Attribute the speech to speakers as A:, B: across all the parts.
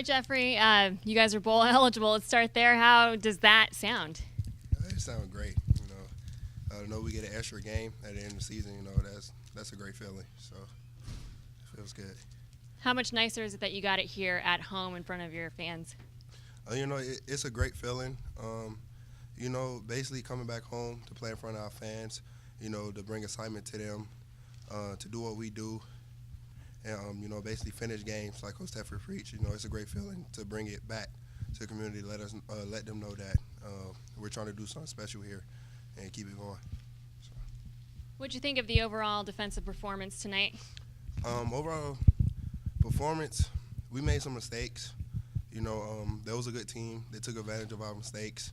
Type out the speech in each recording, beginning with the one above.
A: right, Jeffrey, you guys are bowl eligible. Let's start there. How does that sound?
B: It sounds great. To know we get an extra game at the end of the season, that's a great feeling. So it feels good.
A: How much nicer is it that you got it here at home in front of your fans?
B: It's a great feeling. Basically coming back home to play in front of our fans, to bring excitement to them, to do what we do, and, basically finish games like Coach Teffer preached. It's a great feeling to bring it back to the community, let them know that we're trying to do something special here and keep it going. So.
A: What'd you think of the overall defensive performance tonight?
B: Overall performance, we made some mistakes. That was a good team. They took advantage of our mistakes.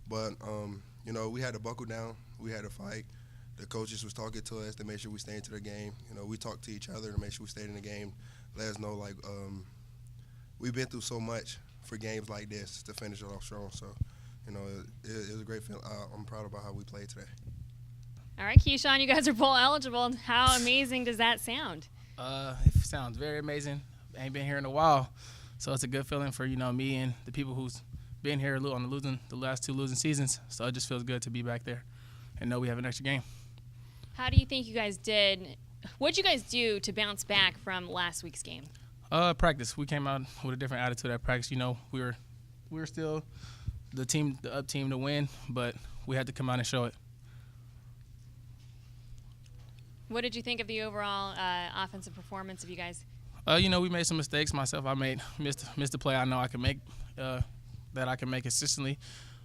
B: But, we had to buckle down. We had to fight. The coaches was talking to us to make sure we stay into the game. We talked to each other to make sure we stayed in the game. Let us know, we've been through so much for games like this to finish it off strong. So, it was a great feeling. I'm proud about how we played today.
A: All right, Keyshawn, you guys are bowl eligible. How amazing does that sound?
C: It sounds very amazing. I ain't been here in a while, so it's a good feeling for me and the people who's been here on the last 2 losing seasons. So it just feels good to be back there and know we have an extra game. How
A: do you think you guys did? What'd you guys do to bounce back from last week's game?
C: Practice. We came out with a different attitude at practice. We were still the up team to win, but we had to come out and show it.
A: What did you think of the overall offensive performance of you guys?
C: We made some mistakes. Myself, I missed a play I know I can make, that I can make consistently,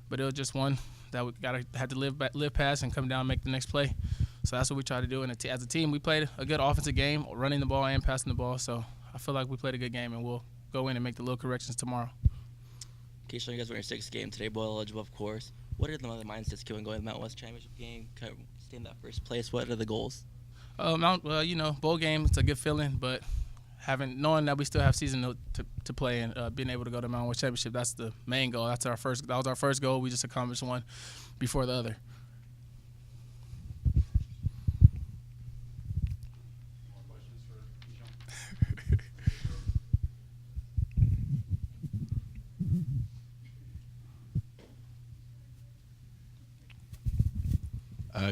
C: but it was just one that we had to live past and come down and make the next play. So that's what we tried to do. And as a team, we played a good offensive game, running the ball and passing the ball. So I feel like we played a good game, and we'll go in and make the little corrections tomorrow.
D: Keyshawn, you guys were in your 6th game today, bowl eligible, of course. What are the other mindsets going to the Mountain West Championship game, kind of stay in that first place? What are the goals?
C: Bowl game, it's a good feeling, but knowing that we still have season to play and being able to go to Mountain West Championship, that's the main goal. That was our first goal. We just accomplished one before the other.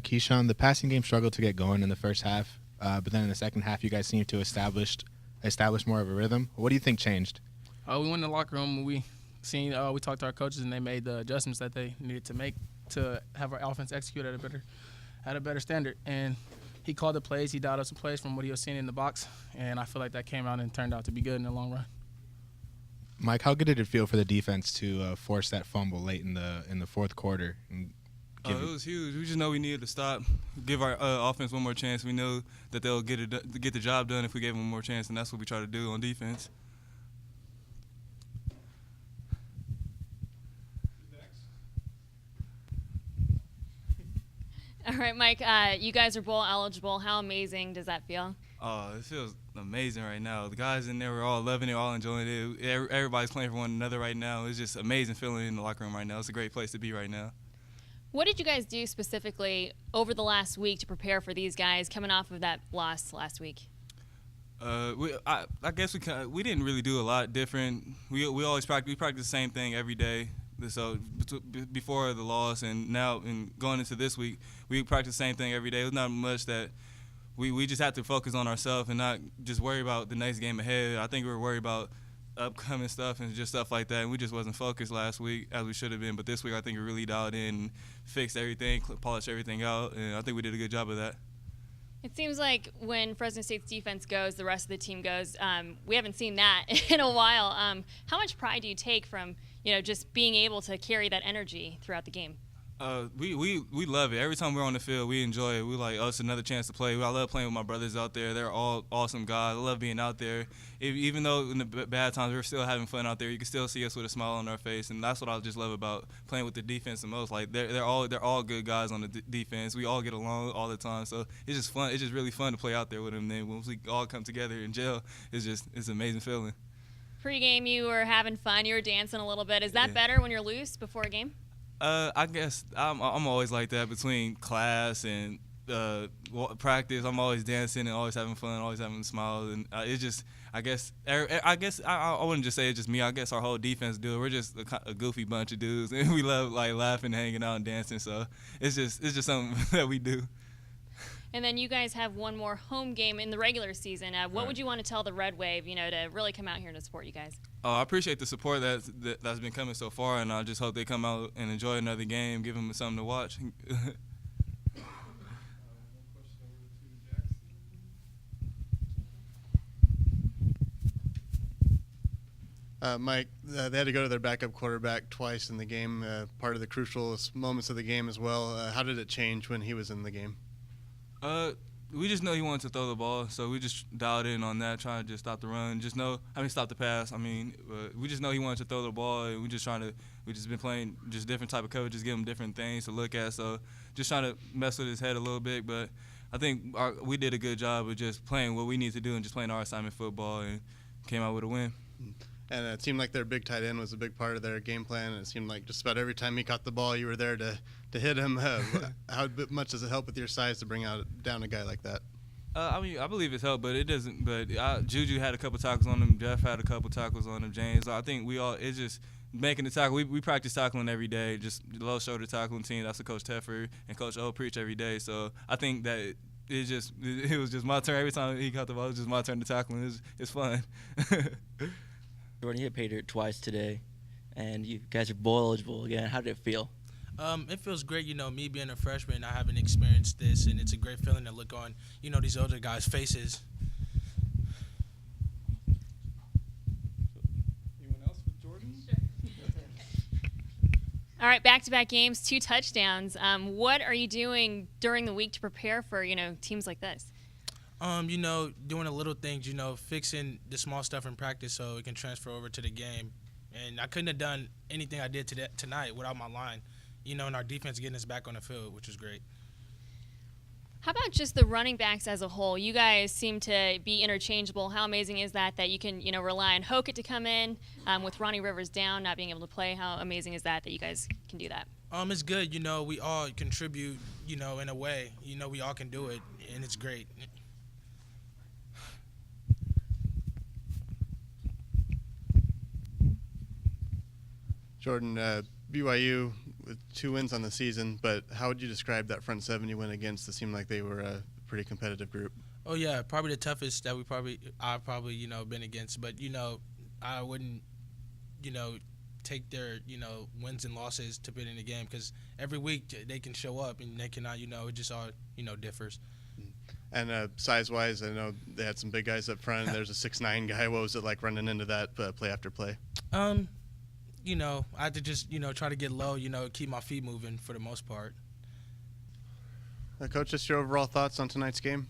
E: Keyshawn, the passing game struggled to get going in the first half, but then in the second half, you guys seemed to establish more of a rhythm. What do you think changed?
C: We went in the locker room and we talked to our coaches, and they made the adjustments that they needed to make to have our offense execute at a better standard. And he called the plays. He dialed up some plays from what he was seeing in the box, and I feel like that came out and turned out to be good in the long run.
E: Mike, how good did it feel for the defense to force that fumble late in the fourth quarter?
F: It was huge. We just know we needed to stop, give our offense one more chance. We know that they'll get the job done if we gave them one more chance, and that's what we try to do on defense.
A: All right, Mike, you guys are bowl eligible. How amazing does that feel?
F: It feels amazing right now. The guys in there were all loving it, all enjoying it. Everybody's playing for one another right now. It's just amazing feeling in the locker room right now. It's a great place to be right now.
A: What did you guys do specifically over the last week to prepare for these guys coming off of that loss last week?
F: I guess we didn't really do a lot different. We always practice the same thing every day. So before the loss and now and going into this week, we practice the same thing every day. It was not much that we just have to focus on ourselves and not just worry about the next game ahead. I think we were worried about upcoming stuff and just stuff like that, and we just wasn't focused last week as we should have been. But this week I think we really dialed in and fixed everything, polished everything out, and I think we did a good job of that.
A: It seems like when Fresno State's defense goes, the rest of the team goes. We haven't seen that in a while. How much pride do you take from just being able to carry that energy throughout the game?
F: We love it. Every time we're on the field, we enjoy it. We like, it's another chance to play. I love playing with my brothers out there. They're all awesome guys. I love being out there. Even though in the bad times we're still having fun out there, you can still see us with a smile on our face, and that's what I just love about playing with the defense the most. Like they're all good guys on the defense. We all get along all the time, so it's just fun. It's just really fun to play out there with them. Then once we all come together in jail, it's an amazing feeling.
A: Pre-game, you were having fun. You were dancing a little bit. Is that better when you're loose before a game?
F: I guess I'm always like that between class and practice, I'm always dancing and always having fun, always having smiles, and it's just I wouldn't just say it's just me. I guess our whole defense do it. We're just a goofy bunch of dudes, and we love like laughing, hanging out, and dancing. So it's just something that we do.
A: And then you guys have one more home game in the regular season. What would you want to tell the Red Wave, to really come out here and to support you guys?
F: I appreciate the support that's been coming so far, and I just hope they come out and enjoy another game, give them something to watch.
G: Mike, they had to go to their backup quarterback twice in the game, part of the crucial moments of the game as well. How did it change when he was in the game?
F: We just know he wanted to throw the ball, so we just dialed in on that, trying to just stop the run. Stop the pass. We just know he wanted to throw the ball, and we just been playing just different type of coverages, give him different things to look at. So just trying to mess with his head a little bit, but I think we did a good job of just playing what we need to do and just playing our assignment football, and came out with a win.
G: And it seemed like their big tight end was a big part of their game plan, and it seemed like just about every time he caught the ball, you were there to hit him. How much does it help with your size to bring down a guy like that?
F: I believe it's helped, but it doesn't. But Juju had a couple tackles on him. Jeff had a couple tackles on him. James. I think it's just making the tackle. We practice tackling every day, just low shoulder tackling team. That's what Coach Teffer and Coach O preach every day. So I think that it was just my turn. Every time he caught the ball, it was just my turn to tackle. It's fun.
D: Jordan, you hit pay dirt twice today, and you guys are bowl eligible again. How did it feel?
H: It feels great, me being a freshman. I haven't experienced this, and it's a great feeling to look on, these older guys' faces.
I: Anyone else with Jordan?
A: All right, back-to-back games, 2 touchdowns. What are you doing during the week to prepare for, teams like this?
H: Doing the little things, fixing the small stuff in practice so it can transfer over to the game. And I couldn't have done anything I did tonight without my line, and our defense getting us back on the field, which was great.
A: How about just the running backs as a whole? You guys seem to be interchangeable. How amazing is that you can, rely on Hokett to come in with Ronnie Rivers down, not being able to play? How amazing is that you guys can do that?
H: It's good. We all contribute, in a way. We all can do it, and it's great.
G: Jordan, BYU with 2 wins on the season, but how would you describe that front 7 you went against? It seemed like they were a pretty competitive group.
H: Oh yeah, probably the toughest that I've probably been against. But I wouldn't take their wins and losses to put in the game, because every week they can show up and they cannot. It just all differs.
G: And size-wise, I know they had some big guys up front. And there's a 6'9" guy. What was it like running into that play after play?
H: I had to just, try to get low, keep my feet moving for the most part.
G: Coach, just your overall thoughts on tonight's game?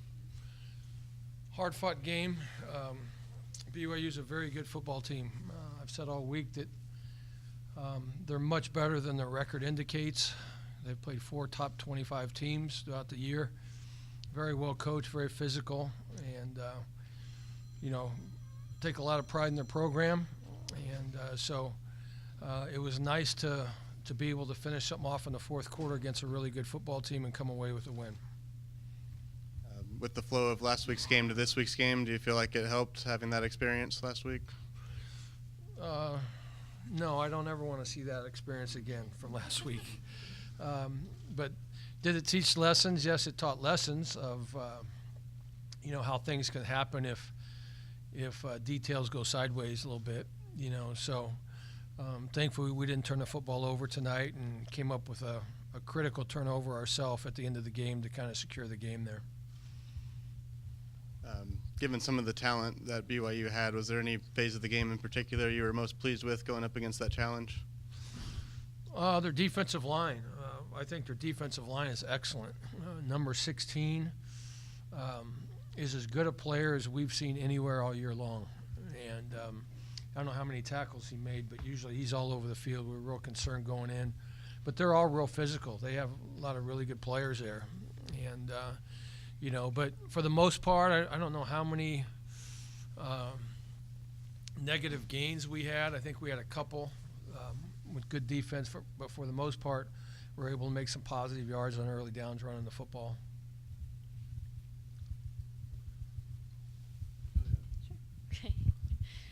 I: Hard-fought game. BYU's a very good football team. I've said all week that they're much better than their record indicates. They've played 4 top 25 teams throughout the year. Very well coached, very physical, and, take a lot of pride in their program. And so it was nice to be able to finish something off in the fourth quarter against a really good football team and come away with a win.
G: With the flow of last week's game to this week's game, do you feel like it helped having that experience last week?
I: No, I don't ever want to see that experience again from last week. But did it teach lessons? Yes, it taught lessons of how things can happen if details go sideways a little bit. So thankfully we didn't turn the football over tonight and came up with a critical turnover ourselves at the end of the game to kind of secure the game there.
G: Given some of the talent that BYU had, was there any phase of the game in particular you were most pleased with going up against that challenge?
I: Their defensive line. I think their defensive line is excellent. Number 16 is as good a player as we've seen anywhere all year long. And I don't know how many tackles he made, but usually he's all over the field. We're real concerned going in. But they're all real physical. They have a lot of really good players there. And, but for the most part, I don't know how many negative gains we had. I think we had a couple with good defense, but for the most part, we're able to make some positive yards on early downs running the football.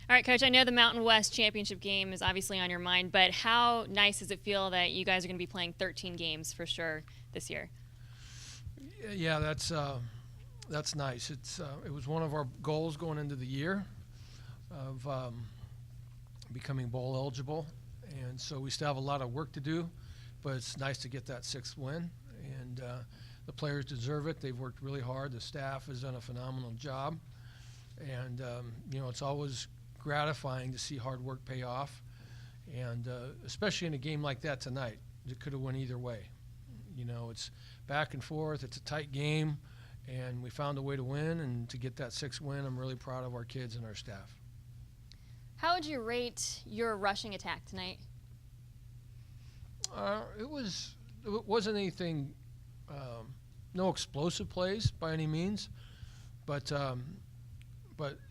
A: All right, Coach, I know the Mountain West Championship game is obviously on your mind, but how nice does it feel that you guys are going to be playing 13 games for sure this year?
I: Yeah, that's nice. It was one of our goals going into the year of becoming bowl eligible, and so we still have a lot of work to do, but it's nice to get that 6th win, and the players deserve it. They've worked really hard. The staff has done a phenomenal job, and it's always gratifying to see hard work pay off, and especially in a game like that tonight. It could have went either way. It's back and forth. It's a tight game, and we found a way to win, and to get that 6th win, I'm really proud of our kids and our staff.
A: How would you rate your rushing attack tonight?
I: It wasn't anything, no explosive plays by any means, but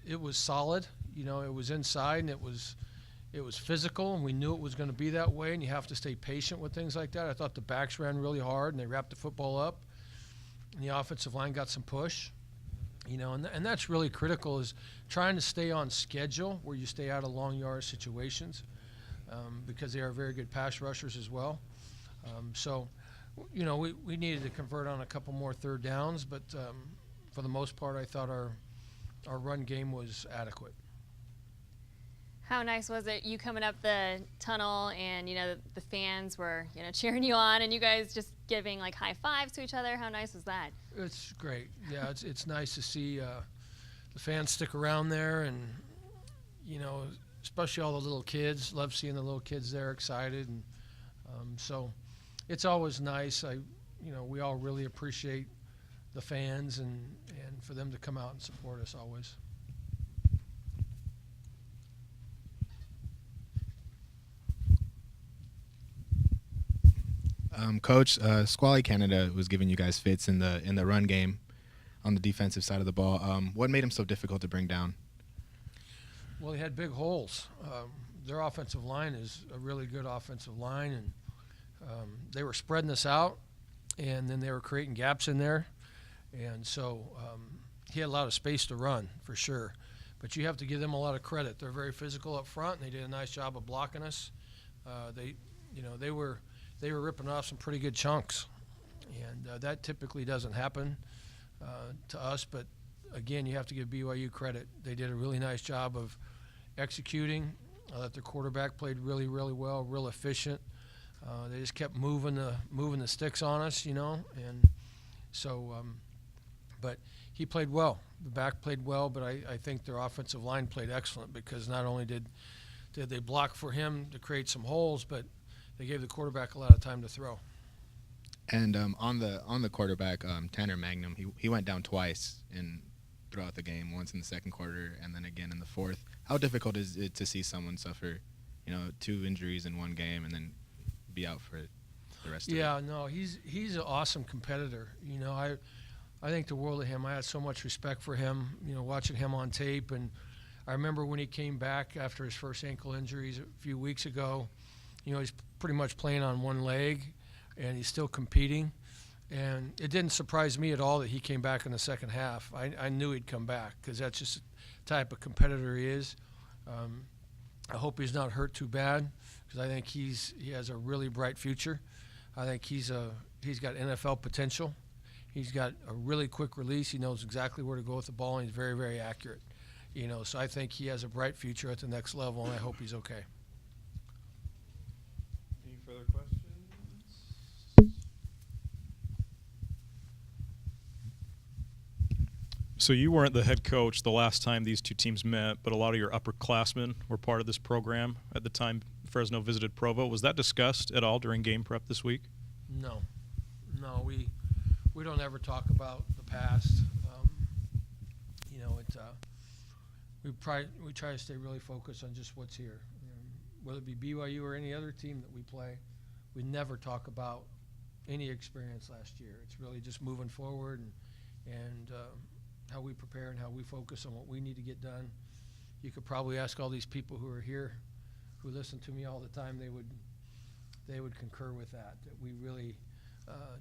I: it was solid. It was inside, and it was physical, and we knew it was going to be that way, and you have to stay patient with things like that. I thought the backs ran really hard, and they wrapped the football up, and the offensive line got some push. And that's really critical, is trying to stay on schedule where you stay out of long yard situations, because they are very good pass rushers as well. We needed to convert on a couple more 3rd downs, but for the most part, I thought our run game was adequate.
A: How nice was it, you coming up the tunnel and, the fans were, cheering you on, and you guys just giving like high fives to each other? How nice was that?
I: It's great. Yeah, it's nice to see the fans stick around there, and, especially all the little kids. Love seeing the little kids there excited. And so it's always nice. We all really appreciate the fans and for them to come out and support us always.
E: Coach, Squally Canada was giving you guys fits in the run game on the defensive side of the ball. What made him so difficult to bring down?
I: Well, he had big holes. Their offensive line is a really good offensive line, and they were spreading us out, and then they were creating gaps in there. And so he had a lot of space to run, for sure. But you have to give them a lot of credit. They're very physical up front, and they did a nice job of blocking us. They were ripping off some pretty good chunks, and that typically doesn't happen to us. But again, you have to give BYU credit. They did a really nice job of executing. That their quarterback played really, really well, real efficient. They just kept moving the sticks on us, and so. But he played well. The back played well, but I think their offensive line played excellent, because not only did they block for him to create some holes, but they gave the quarterback a lot of time to throw.
E: And on the quarterback, Tanner Magnum, he went down twice throughout the game, once in the 2nd quarter and then again in the 4th. How difficult is it to see someone suffer, 2 injuries in one game and then be out for the rest of it?
I: Yeah, no, he's an awesome competitor. I think the world of him. I had so much respect for him, watching him on tape. And I remember when he came back after his first ankle injuries a few weeks ago, he's pretty much playing on one leg, and he's still competing. And it didn't surprise me at all that he came back in the second half. I knew he'd come back, because that's just the type of competitor he is. I hope he's not hurt too bad, because I think he has a really bright future. I think he's got NFL potential. He's got a really quick release. He knows exactly where to go with the ball, and he's very, very accurate. So I think he has a bright future at the next level, and I hope he's okay.
J: Any further questions? So you weren't the head coach the last time these two teams met, but a lot of your upperclassmen were part of this program at the time Fresno visited Provo. Was that discussed at all during game prep this week?
I: No, we don't ever talk about the past. We try to stay really focused on just what's here. Whether it be BYU or any other team that we play, we never talk about any experience last year. It's really just moving forward and how we prepare and how we focus on what we need to get done. You could probably ask all these people who are here, who listen to me all the time. They would concur with that. That we really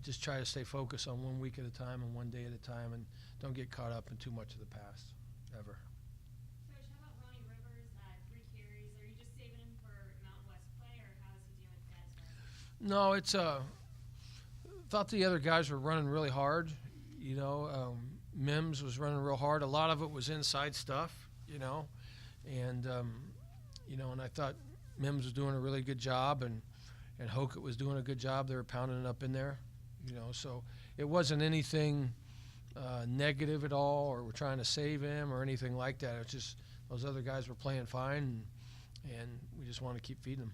I: just try to stay focused on 1 week at a time and 1 day at a time, and don't get caught up in too much of the past, ever.
A: Coach, how about Ronnie Rivers
I: No, it's thought the other guys were running really hard. Mims was running real hard. A lot of it was inside stuff, and and I thought Mims was doing a really good job, and Hokett was doing a good job. They were pounding it up in there, So it wasn't anything negative at all, or we're trying to save him or anything like that. It's just those other guys were playing fine, and we just want to keep feeding them.